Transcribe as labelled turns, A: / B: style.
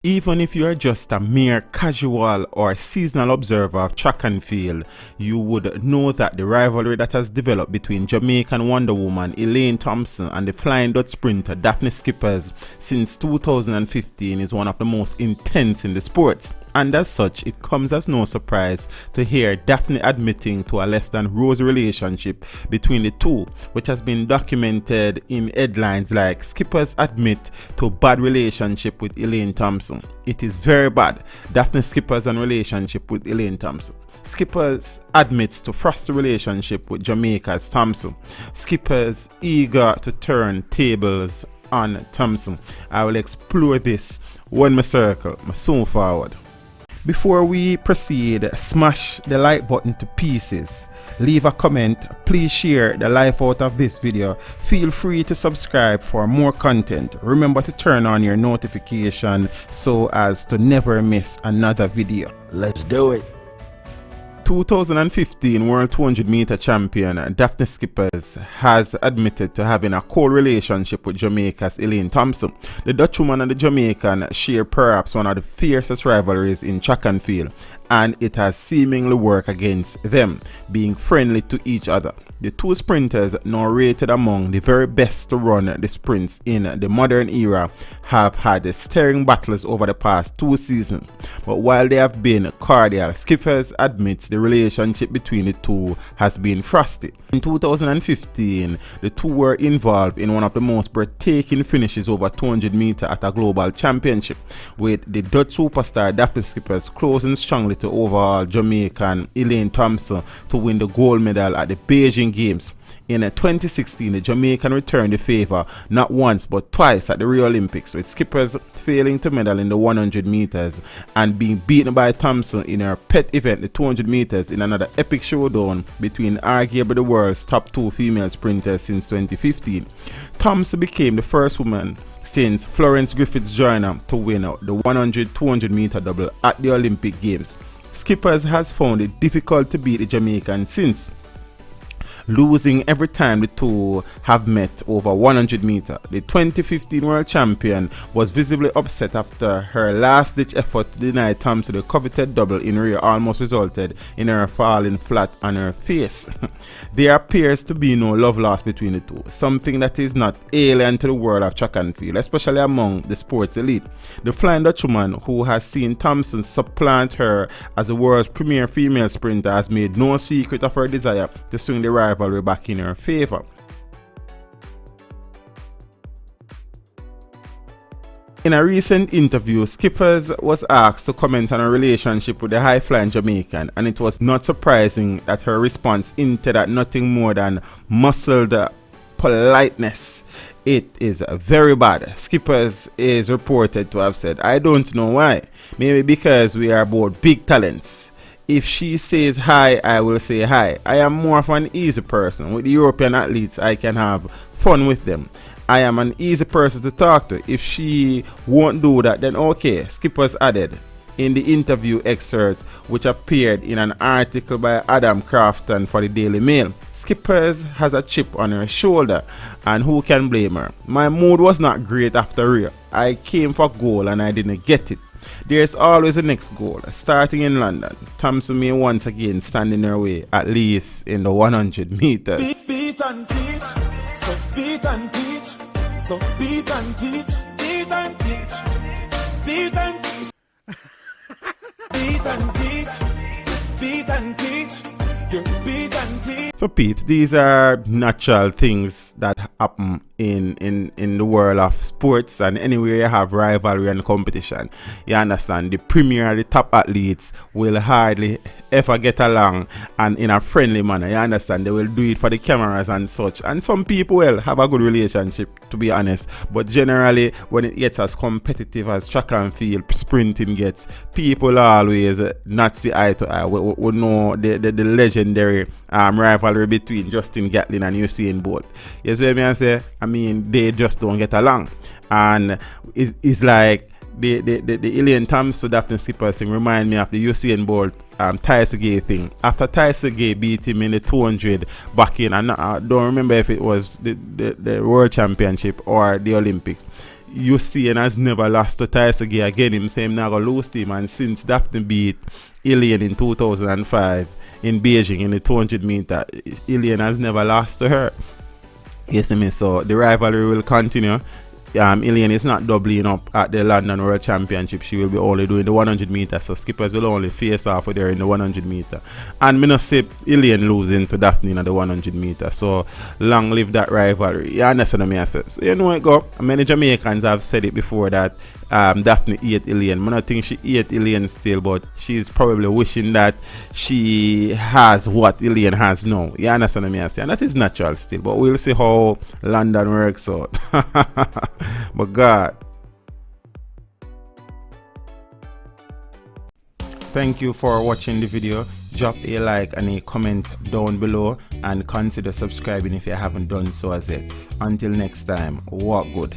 A: Even if you are just a mere casual or seasonal observer of track and field, you would know that the rivalry that has developed between Jamaican Wonder Woman ELAINE THOMPSON and the Flying Dutch sprinter DAFNE SCHIPPERS since 2015 is one of the most intense in the sports. And as such, it comes as no surprise to hear DAFNE admitting to a less than rosy relationship between the two, which has been documented in headlines like "Skippers admit to bad relationship with ELAINE THOMPSON." It is very bad. DAFNE Skippers and relationship with ELAINE THOMPSON. Skippers admits to frosty relationship with Jamaica's Thompson. Skippers eager to turn tables on Thompson. I will explore this when I circle, soon forward. Before we proceed, smash the like button to pieces, leave a comment, please share the life out of this video, feel free to subscribe for more content, remember to turn on your notification so as to never miss another video.
B: Let's do it.
A: 2015 World 200 meter champion DAFNE SCHIPPERS has admitted to having a cold relationship with Jamaica's ELAINE THOMPSON. The Dutch woman and the Jamaican share perhaps one of the fiercest rivalries in track and field, and it has seemingly worked against them, being friendly to each other. The two sprinters, now rated among the very best to run the sprints in the modern era, have had staring battles over the past 2 seasons. But while they have been cordial, Skippers admits the relationship between the two has been frosty. In 2015, the two were involved in one of the most breathtaking finishes over 200 meters at a global championship, with the Dutch superstar DAFNE SCHIPPERS closing strongly to overhaul Jamaican ELAINE THOMPSON to win the gold medal at the Beijing Games. In 2016, the Jamaican returned the favor not once but twice at the Rio Olympics, with Skippers failing to medal in the 100 meters and being beaten by Thompson in her pet event, the 200 meters, in another epic showdown between arguably the world's top 2 female sprinters since 2015. Thompson became the first woman since Florence Griffiths Joyner to win the 100-200 meter double at the Olympic Games. Skippers has found it difficult to beat the Jamaican since, losing every time the two have met over 100 meters. The 2015 world champion was visibly upset after her last-ditch effort to deny Thompson the coveted double in Rio almost resulted in her falling flat on her face. There appears to be no love lost between the two, something that is not alien to the world of track and field, especially among the sports elite. The Flying Dutchwoman, who has seen Thompson supplant her as the world's premier female sprinter, has made no secret of her desire to swing the rivalry back in her favor. In a recent interview, Skippers was asked to comment on her relationship with the high-flying Jamaican, and it was not surprising that her response hinted at nothing more than muscled politeness. It is very bad. Skippers is reported to have said, "I don't know why. Maybe because we are both big talents. If she says hi, I will say hi. I am more of an easy person. With the European athletes, I can have fun with them. I am an easy person to talk to. If she won't do that, then okay," Skippers added in the interview excerpts, which appeared in an article by Adam Crafton for the Daily Mail. Skippers has a chip on her shoulder, and who can blame her? "My mood was not great after Rio. I came for gold and I didn't get it. There's always a next goal, starting in London. Thompson may once again stand in her way, at least in the 100 meters.
C: Beat and teach, so beat and teach, so beat and teach, beat and teach, beat and teach, beat and teach, beat and teach, you beat and teach.
A: So peeps, these are natural things that happen in the world of sports, and anywhere you have rivalry and competition, you understand, the premier, the top athletes will hardly ever get along and in a friendly manner, you understand. They will do it for the cameras and such, and some people will have a good relationship, to be honest, but generally when it gets as competitive as track and field sprinting gets, people always not see eye to eye. We know the legendary rivalry between Justin Gatlin and Usain Bolt. You see what I say? I mean, they just don't get along, and it's like the ELAINE THOMPSON DAFNE SCHIPPERS thing remind me of the Usain Bolt Tyson Gay thing. After Tyson Gay beat him in the 200 back in, and I don't remember if it was the World Championship or the Olympics. Usain has never lost to Tyson Gay again. Him say him not gonna lose to him, and since Daphne beat Elaine in 2005 in Beijing in the 200 meter, Elaine has never lost to her. You see me? So the rivalry will continue. Elaine is not doubling up at the London World Championship. She will be only doing the 100 meters. So skippers will only face off with her in the 100 meter. And me not see Elaine losing to Daphne in the 100 meter. So long live that rivalry. You understand what I say? So you know it go. Many Jamaicans have said it before that Daphne ate Elaine. I don't think she ate Elaine still, but she's probably wishing that she has what Elaine has now. You understand what I say? And that is natural still. But we'll see how London works out. But God, thank you for watching the video. Drop a like and a comment down below, and consider subscribing if you haven't done so as yet. Until next time, walk good.